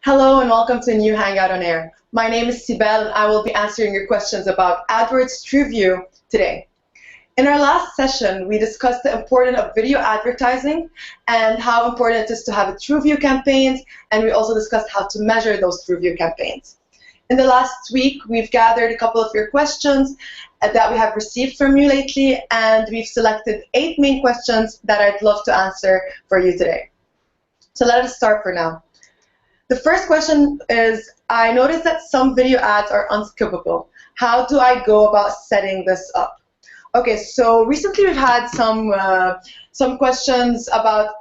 Hello and welcome to a new Hangout on Air. My name is Sibel and I will be answering your questions about AdWords Trueview today. In our last session, we discussed the importance of video advertising and how important it is to have a Trueview campaigns, and we also discussed how to measure those Trueview campaigns. In the last week, we've gathered a couple of your questions that we have received from you lately, and we've selected 8 main questions that I'd love to answer for you today. So let us start for now. The first question is, I noticed that some video ads are unskippable. How do I go about setting this up? Okay, so recently we've had some questions about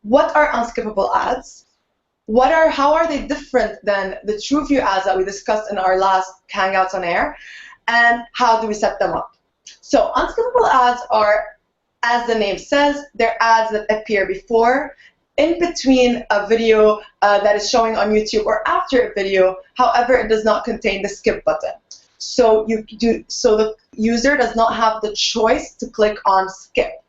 what are unskippable ads, how are they different than the Trueview ads that we discussed in our last Hangouts on Air, and how do we set them up? So unskippable ads are, as the name says, they're ads that appear before, in between a video that is showing on YouTube or after a video. However, it does not contain the skip button. So the user does not have the choice to click on skip.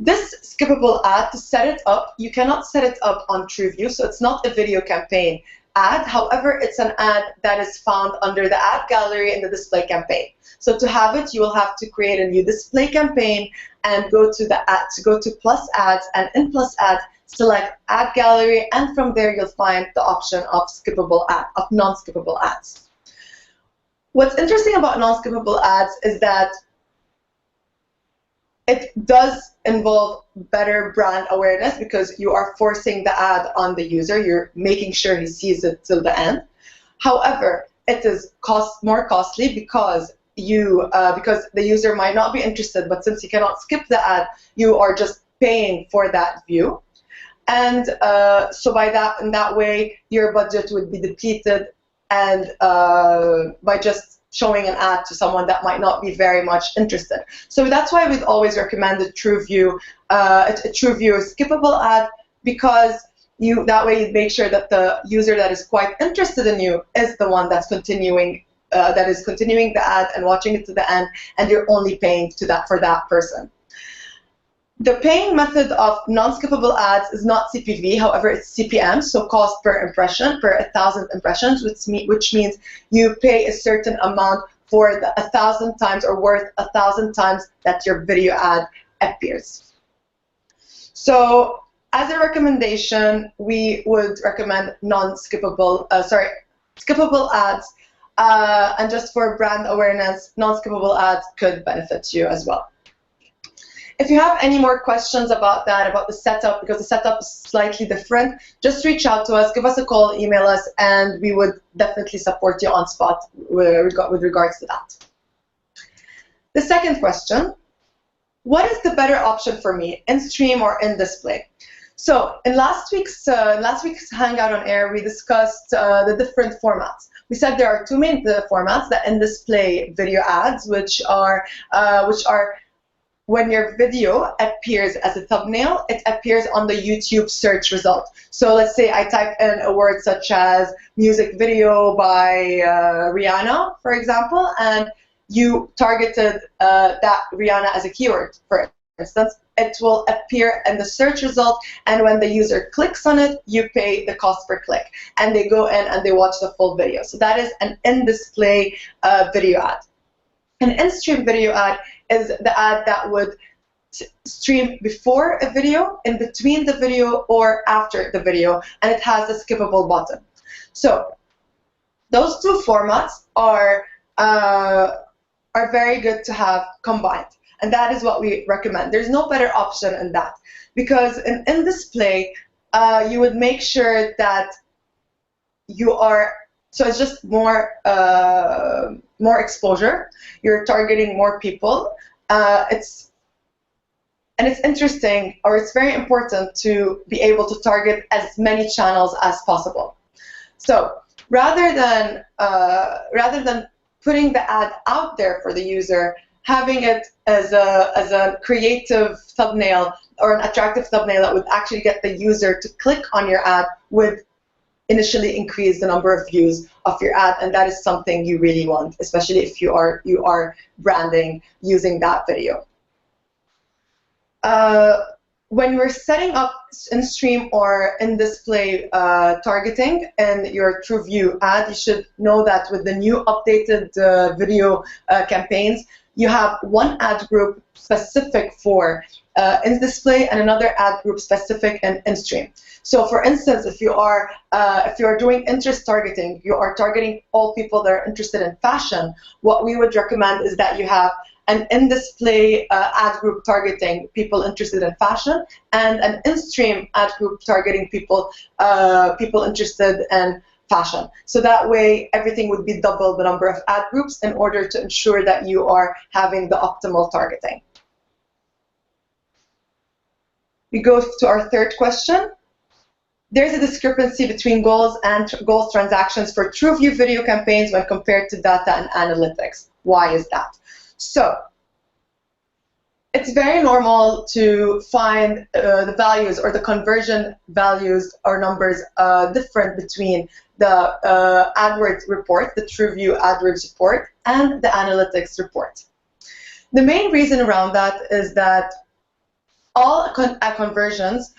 This skippable ad, to set it up, you cannot set it up on Trueview, so it's not a video campaign ad. However, it's an ad that is found under the ad gallery in the display campaign. So to have it, you will have to create a new display campaign and go to plus ads, and in plus ads select ad gallery, and from there you'll find the option of non-skippable ads. What's interesting about non-skippable ads is that it does involve better brand awareness because you are forcing the ad on the user. You're making sure he sees it till the end. However, it is more costly because the user might not be interested, but since you cannot skip the ad, you are just paying for that view. And so in that way, your budget would be depleted, and by just showing an ad to someone that might not be very much interested. So that's why we'd always recommend a Trueview skippable ad, because that way you make sure that the user that is quite interested in you is the one that's continuing the ad and watching it to the end, and you're only paying for that person. The paying method of non-skippable ads is not CPV, however it's CPM, so cost per impression, per 1,000 impressions, which means you pay a certain amount for the 1,000 times or worth 1,000 times that your video ad appears. So as a recommendation, we would recommend skippable ads, and just for brand awareness, non-skippable ads could benefit you as well. If you have any more questions about the setup, because the setup is slightly different, just reach out to us, give us a call, email us, and we would definitely support you on spot with regards to that. The second question, what is the better option for me, in-stream or in-display? So in last week's Hangout on Air, we discussed the different formats. We said there are 2 main formats, the in-display video ads, which are when your video appears as a thumbnail, it appears on the YouTube search result. So let's say I type in a word such as music video by Rihanna, for example, and you targeted that Rihanna as a keyword, for instance, it will appear in the search result, and when the user clicks on it, you pay the cost per click, and they go in and they watch the full video. So that is an in-display video ad. An in-stream video ad is the ad that would stream before a video, in between the video, or after the video, and it has a skippable button. So those 2 formats are very good to have combined, and that is what we recommend. There's no better option in that, because in display, you would make sure that you are, so it's just more exposure. You're targeting more people. It's interesting, or it's very important to be able to target as many channels as possible. So rather than putting the ad out there for the user, having it as a creative thumbnail or an attractive thumbnail that would actually get the user to click on your ad would initially increase the number of views of your ad, and that is something you really want, especially if you are branding using that video. when we're setting up in-stream or in-display targeting in your Trueview ad, you should know that with the new updated video campaigns, you have one ad group specific for in-display and another ad group specific in in-stream. So, for instance, if you are doing interest targeting, you are targeting all people that are interested in fashion. What we would recommend is that you have an in-display ad group targeting people interested in fashion, and an in-stream ad group targeting people interested in fashion. So that way, everything would be double the number of ad groups in order to ensure that you are having the optimal targeting. We go to our third question. There's a discrepancy between goals and goals transactions for Trueview video campaigns when compared to data and analytics. Why is that? So, it's very normal to find the values or the conversion values or numbers different between the AdWords report, the Trueview AdWords report, and the analytics report. The main reason around that is that all conversions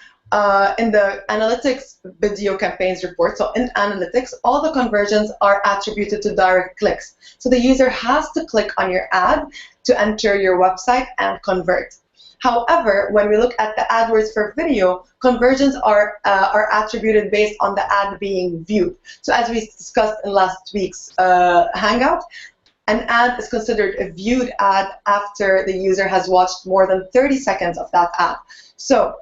in the analytics video campaigns report, so in analytics, all the conversions are attributed to direct clicks. So the user has to click on your ad to enter your website and convert. However, when we look at the AdWords for video, conversions are attributed based on the ad being viewed. So as we discussed in last week's Hangout, an ad is considered a viewed ad after the user has watched more than 30 seconds of that ad. So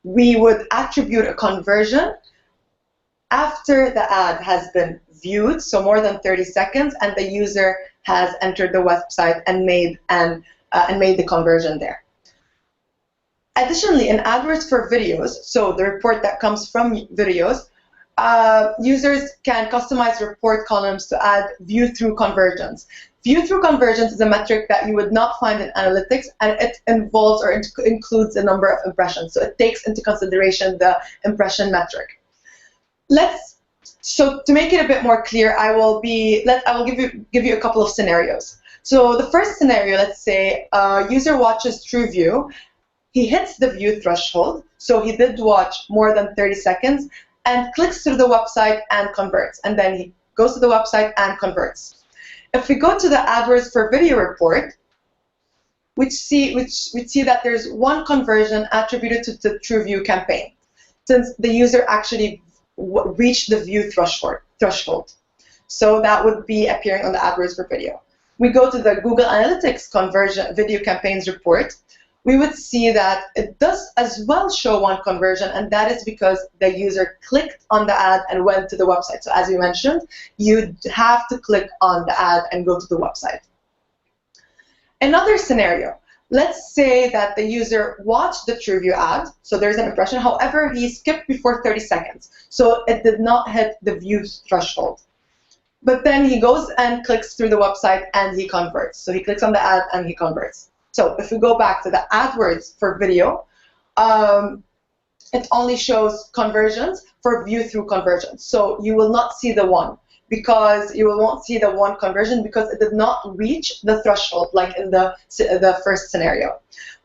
we would attribute a conversion after the ad has been viewed, so more than 30 seconds, and the user has entered the website and made the conversion there. Additionally, in AdWords for videos, so the report that comes from videos, users can customize report columns to add view-through conversions. View-through conversions is a metric that you would not find in analytics, and it involves or includes a number of impressions. So it takes into consideration the impression metric. So to make it a bit more clear, I will give you a couple of scenarios. So the first scenario, let's say a user watches Trueview, he hits the view threshold, so he did watch more than 30 seconds, and clicks through the website and converts, and then he goes to the website and converts. If we go to the AdWords for video report, we see that there's one conversion attributed to the Trueview campaign, since the user actually reached the view threshold. So that would be appearing on the AdWords for video. We go to the Google Analytics conversion video campaigns report. We would see that it does as well show one conversion, and that is because the user clicked on the ad and went to the website. So as you mentioned, you have to click on the ad and go to the website. Another scenario, let's say that the user watched the Trueview ad, so there's an impression, however, he skipped before 30 seconds, so it did not hit the view threshold. But then he goes and clicks through the website and he converts. So he clicks on the ad and he converts. So if we go back to the AdWords for video, it only shows conversions for view-through conversions. So you will not see the one, because you won't see the one conversion because it did not reach the threshold like in the first scenario.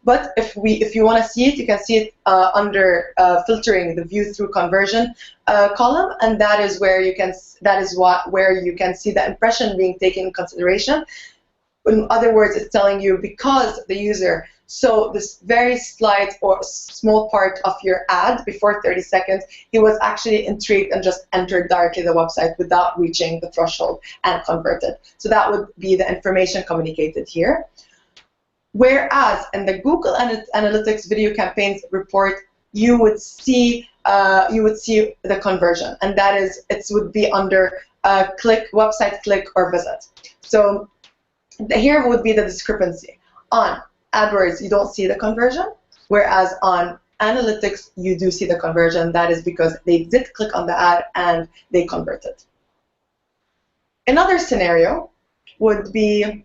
But if you want to see it, you can see it under filtering the view-through conversion column, and that is where you can see the impression being taken in consideration. In other words, it's telling you because the user saw this very slight or small part of your ad before 30 seconds, he was actually intrigued and just entered directly the website without reaching the threshold and converted. So that would be the information communicated here. Whereas in the Google Analytics video campaigns report, you would see the conversion, and that is it would be under website click or visit. So here would be the discrepancy. On AdWords, you don't see the conversion, whereas on analytics, you do see the conversion. That is because they did click on the ad and they converted. Another scenario would be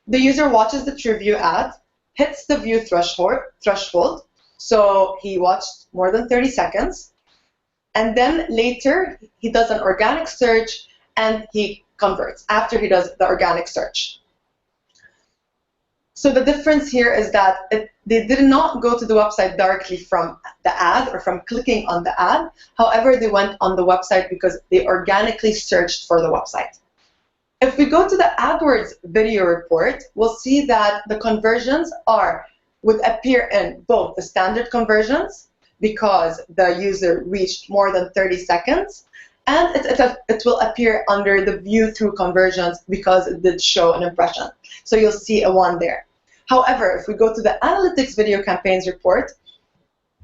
the user watches the Trueview ad, hits the view threshold, so he watched more than 30 seconds, and then later he does an organic search and he converts after he does the organic search. So the difference here is that they did not go to the website directly from the ad or from clicking on the ad. However, they went on the website because they organically searched for the website. If we go to the AdWords video report, we'll see that the conversions would appear in both the standard conversions, because the user reached more than 30 seconds, and it will appear under the view through conversions because it did show an impression. So you'll see a 1 there. However, if we go to the analytics video campaigns report,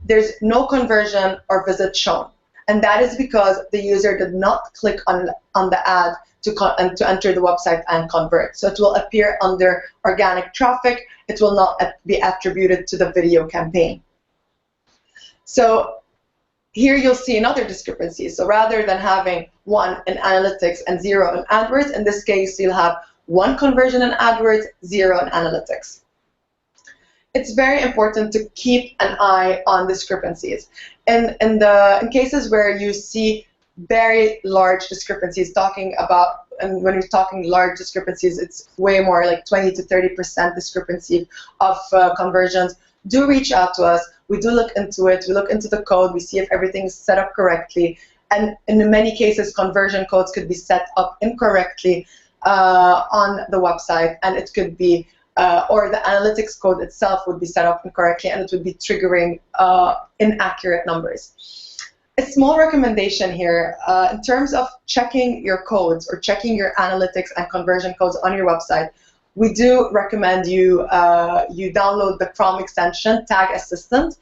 there's no conversion or visit shown. And that is because the user did not click on the ad to enter the website and convert. So it will appear under organic traffic. It will not be attributed to the video campaign. So here you'll see another discrepancy. So rather than having 1 in analytics and 0 in AdWords, in this case you'll have 1 conversion in AdWords, 0 in analytics. It's very important to keep an eye on discrepancies. In cases where you see very large discrepancies, and when you're talking large discrepancies, it's way more like 20 to 30% discrepancy of conversions. Do reach out to us. We do look into it. We look into the code. We see if everything is set up correctly. And in many cases, conversion codes could be set up incorrectly on the website, and it could be, or the analytics code itself would be set up incorrectly, and it would be triggering inaccurate numbers. A small recommendation here, in terms of checking your codes or checking your analytics and conversion codes on your website, we do recommend you download the Chrome extension, Tag Assistant.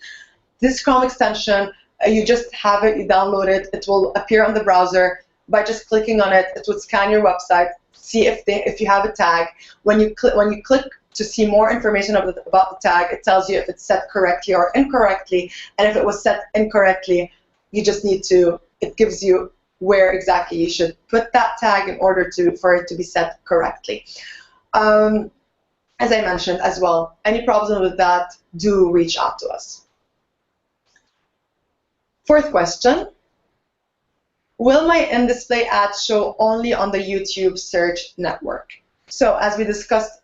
This Chrome extension, you just have it, you download it, it will appear on the browser. By just clicking on it, it would scan your website, see if you have a tag. When you click to see more information about the tag, it tells you if it's set correctly or incorrectly, and if it was set incorrectly, you just need to, it gives you where exactly you should put that tag in order for it to be set correctly. As I mentioned as well, any problems with that, do reach out to us. 4th question, will my in-display ads show only on the YouTube search network? So as we discussed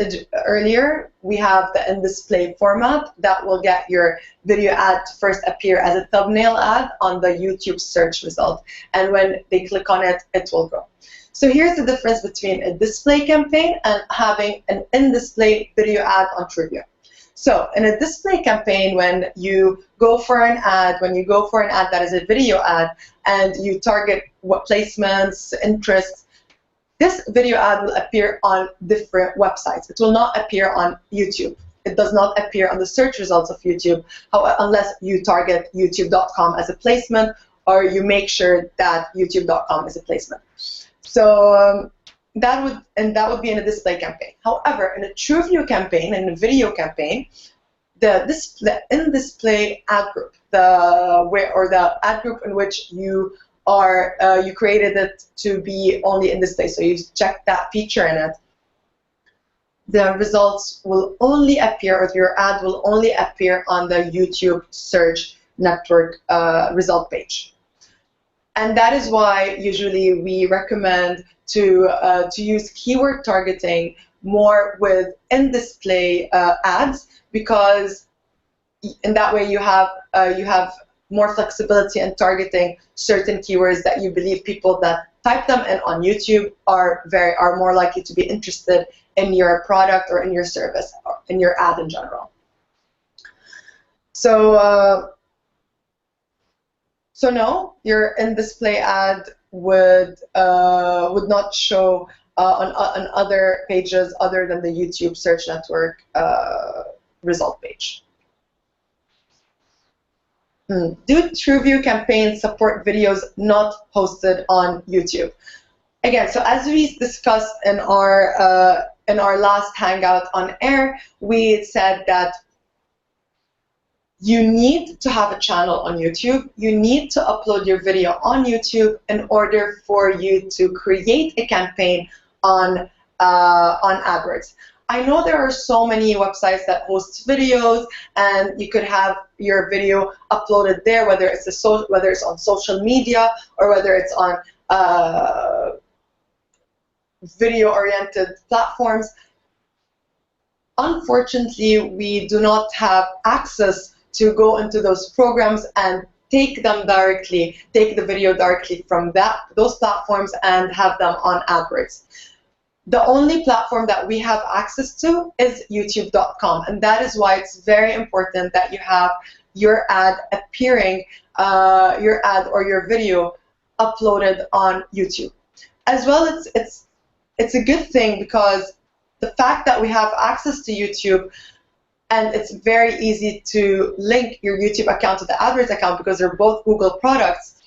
earlier, we have the in-display format that will get your video ad to first appear as a thumbnail ad on the YouTube search result. And when they click on it, it will grow. So here's the difference between a display campaign and having an in-display video ad on Trueview. So in a display campaign, when you go for an ad, that is a video ad, and you target what placements, interests, this video ad will appear on different websites. It will not appear on YouTube. It does not appear on the search results of YouTube, unless you target youtube.com as a placement, or you make sure that youtube.com is a placement. So that would be in a display campaign. However, in a Trueview campaign, in a video campaign, the in-display ad group, the ad group in which you created it to be only in display, so you check that feature in it, the results will only appear, or your ad will only appear on the YouTube search network result page. And that is why usually we recommend to use keyword targeting more with in-display ads, because in that way you have more flexibility in targeting certain keywords that you believe people that type them in on YouTube are more likely to be interested in your product or in your service or in your ad in general. So no, your in-display ad would not show on other pages other than the YouTube search network result page. Do Trueview campaigns support videos not posted on YouTube? Again, so as we discussed in our last Hangout on air, we said that you need to have a channel on YouTube. You need to upload your video on YouTube in order for you to create a campaign on AdWords. I know there are so many websites that host videos, and you could have your video uploaded there, whether it's on social media or whether it's on video-oriented platforms. Unfortunately, we do not have access to go into those programs and take them directly, take the video directly from those platforms and have them on AdWords. The only platform that we have access to is youtube.com, and that is why it's very important that you have your ad appearing, your ad or your video uploaded on YouTube. As well, it's a good thing because the fact that we have access to YouTube, and it's very easy to link your YouTube account to the AdWords account because they're both Google products,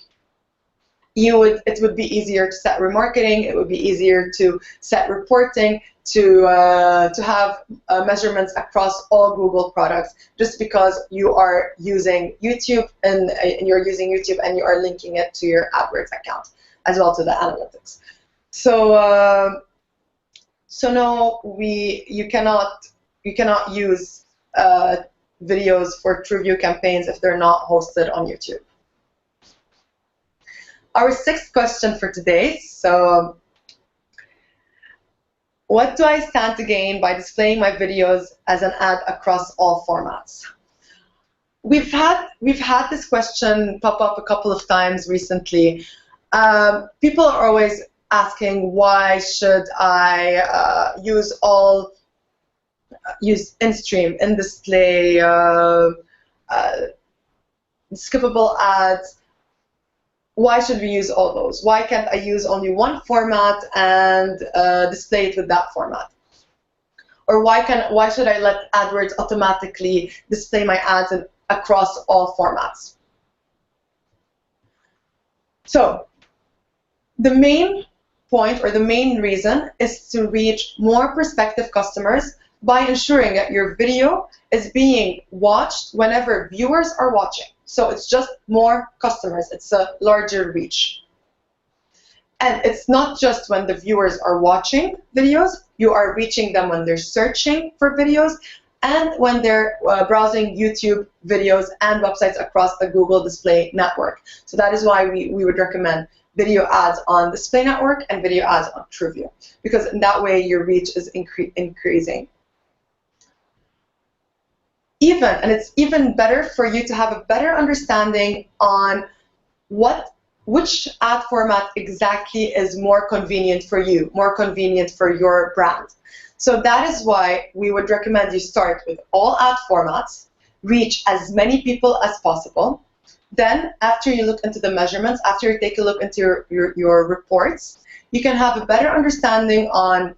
it would be easier to set remarketing, it would be easier to set reporting, to have measurements across all Google products, just because you are using YouTube and you're using YouTube and you are linking it to your AdWords account as well to the analytics. So no, you cannot use videos for Trueview campaigns if they're not hosted on YouTube. Our sixth question for today. So, what do I stand to gain by displaying my videos as an ad across all formats? We've had this question pop up a couple of times recently. People are always asking, why should I use in-stream, in-display, skippable ads? Why should we use all those? Why can't I use only one format and display it with that format? Or why should I let AdWords automatically display my ads across all formats? So the main point, or the main reason, is to reach more prospective customers by ensuring that your video is being watched whenever viewers are watching. So it's just more customers, it's a larger reach. And it's not just when the viewers are watching videos, you are reaching them when they're searching for videos and when they're browsing YouTube videos and websites across the Google Display Network. So that is why we would recommend video ads on Display Network and video ads on Trueview, because in that way your reach is increasing. And it's even better for you to have a better understanding on which ad format exactly is more convenient for you, more convenient for your brand. So that is why we would recommend you start with all ad formats, reach as many people as possible. Then, after you look into the measurements, after you take a look into your reports, you can have a better understanding on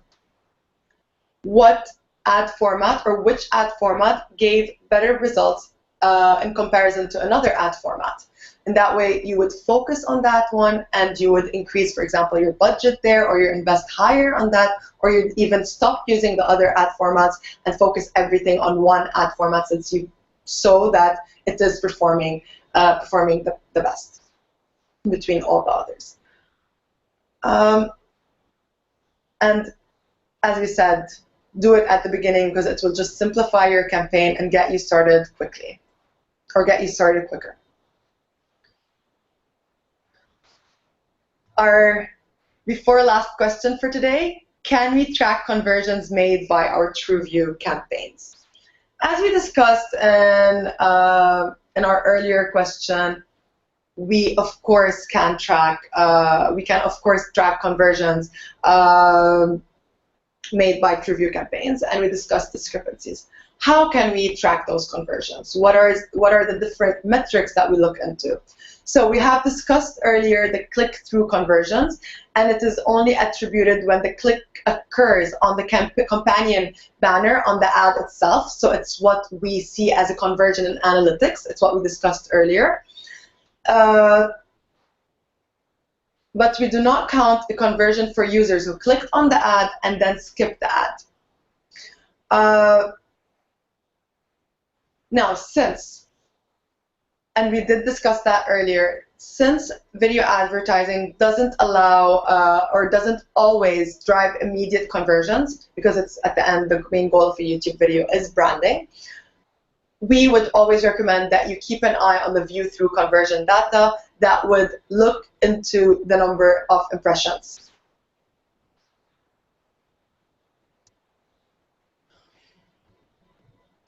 what ad format or which ad format gave better results in comparison to another ad format. And that way you would focus on that one and you would increase, for example, your budget there, or you invest higher on that, or you even stop using the other ad formats and focus everything on one ad format since you saw that it is performing the best between all the others. And as we said, do it at the beginning because it will just simplify your campaign and get you started quickly, or get you started quicker. Our before last question for today: can we track conversions made by our Trueview campaigns? As we discussed in our earlier question, we of course can track. We can of course track conversions made by Trueview campaigns, and we discussed discrepancies. How can we track those conversions? What are the different metrics that we look into? So we have discussed earlier the click-through conversions, and it is only attributed when the click occurs on the companion banner on the ad itself. So it's what we see as a conversion in analytics. It's what we discussed earlier. But we do not count the conversion for users who clicked on the ad and then skipped the ad. Now, and we did discuss that earlier, since video advertising doesn't allow or doesn't always drive immediate conversions, because it's at the end the main goal of a YouTube video is branding, we would always recommend that you keep an eye on the view-through conversion data that would look into the number of impressions.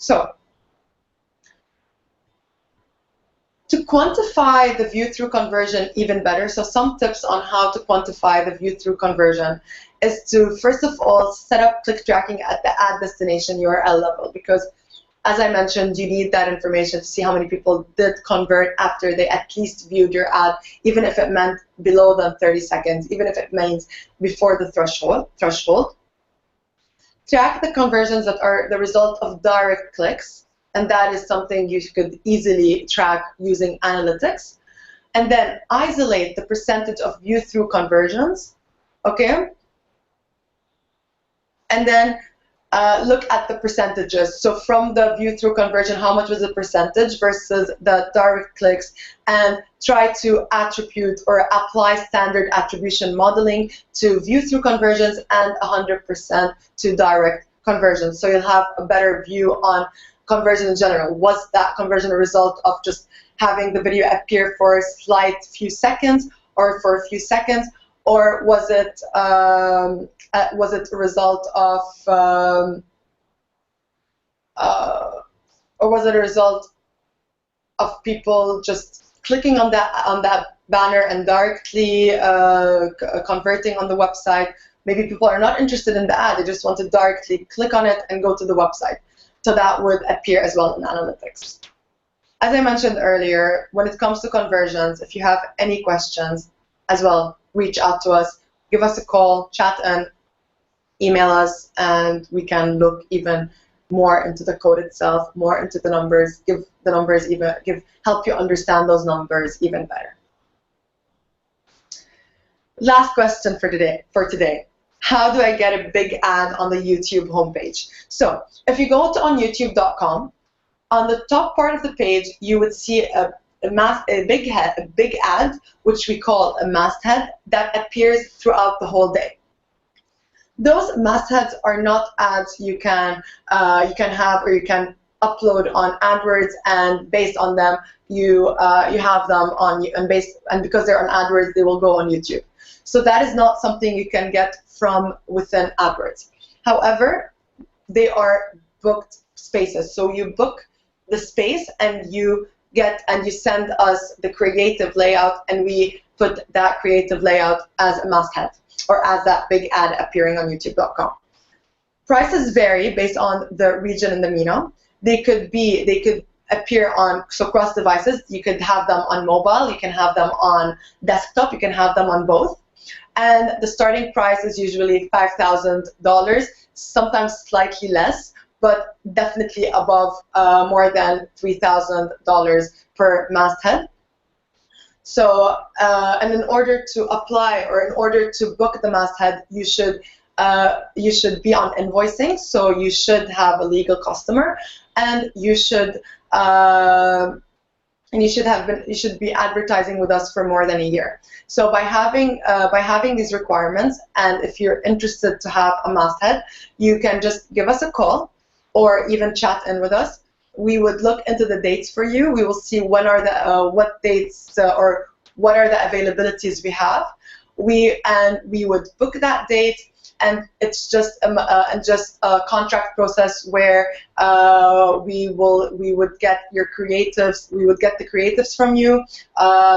So to quantify the view-through conversion even better, so some tips on how to quantify the view-through conversion is to, first of all, set up click tracking at the ad destination URL level, because as I mentioned, you need that information to see how many people did convert after they at least viewed your ad, even if it meant below than 30 seconds, even if it means before the threshold. Track the conversions that are the result of direct clicks, and that is something you could easily track using analytics. And then isolate the percentage of view-through conversions, okay? And then look at the percentages. So from the view-through conversion, how much was the percentage versus the direct clicks, and try to attribute or apply standard attribution modeling to view-through conversions and 100% to direct conversions. So you'll have a better view on conversion in general. Was that conversion a result of just having the video appear for a slight few seconds or for a few seconds, or was it a result of people just clicking on that banner and directly converting on the website? Maybe people are not interested in the ad, they just want to directly click on it and go to the website. So that would appear as well in analytics. As I mentioned earlier, when it comes to conversions, if you have any questions as well, reach out to us, give us a call, chat and email us, and we can look even more into the code itself, more into the numbers, help you understand those numbers even better. Last question for today. How do I get a big ad on the YouTube homepage? So if you go on youtube.com, on the top part of the page, you would see a big ad, which we call a masthead, that appears throughout the whole day. Those mastheads are not ads you can have or you can upload on AdWords, and based on them you have them on, and because they're on AdWords, they will go on YouTube. So that is not something you can get from within AdWords. However, they are booked spaces. So you book the space and you send us the creative layout, and we put that creative layout as a masthead or as that big ad appearing on youtube.com. Prices vary based on the region and the MENA. They could appear on, so cross devices. You could have them on mobile, you can have them on desktop, you can have them on both. And the starting price is usually $5,000, sometimes slightly less, but definitely above more than $3,000 per masthead. So, and in order to apply or in order to book the masthead, you should be on invoicing. So you should have a legal customer, and you should be advertising with us for more than a year. So by having these requirements, and if you're interested to have a masthead, you can just give us a call or even chat in with us. We would look into the dates for you. We will see when are the what dates or what are the availabilities we have. We would book that date, and it's just a contract process where we would get your creatives. We would get the creatives from you,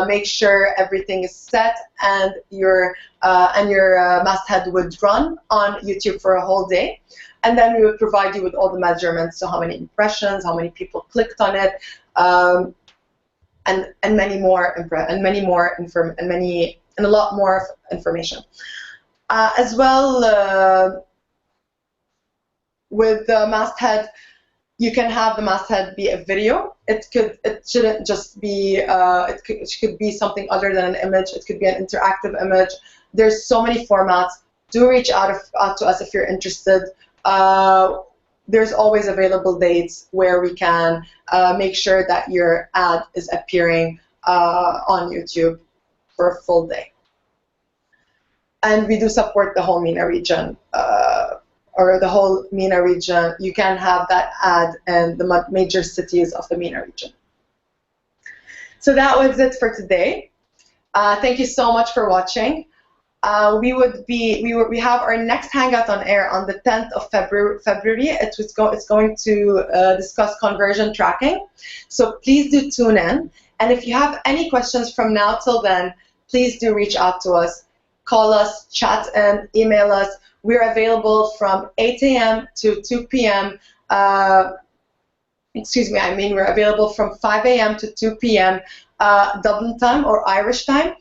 make sure everything is set, and your masthead would run on YouTube for a whole day. And then we would provide you with all the measurements, so how many impressions, how many people clicked on it, and a lot more information. As well, with the masthead, you can have the masthead be a video. It shouldn't just be. It could be something other than an image. It could be an interactive image. There's so many formats. Do reach out to us if you're interested. There's always available dates where we can make sure that your ad is appearing on YouTube for a full day. And we do support the whole MENA region, or the whole MENA region. You can have that ad in the major cities of the MENA region. So that was it for today. Thank you so much for watching. we have our next hangout on air on the 10th of February. It's going to discuss conversion tracking. So please do tune in. And if you have any questions from now till then, please do reach out to us. Call us, chat, and email us. We're available from 8 a.m. to 2 p.m. We're available from 5 a.m. to 2 p.m. Dublin time or Irish time.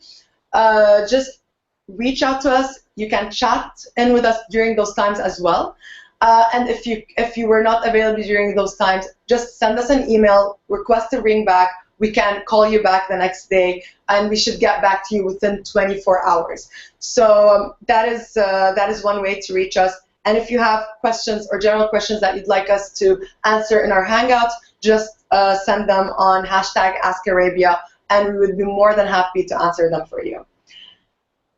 Just reach out to us. You can chat in with us during those times as well. And if you were not available during those times, just send us an email, request a ring back. We can call you back the next day, and we should get back to you within 24 hours. So that is one way to reach us. And if you have questions or general questions that you'd like us to answer in our Hangouts, just send them on #AskArabia, and we would be more than happy to answer them for you.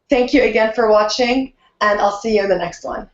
Thank you again for watching, and I'll see you in the next one.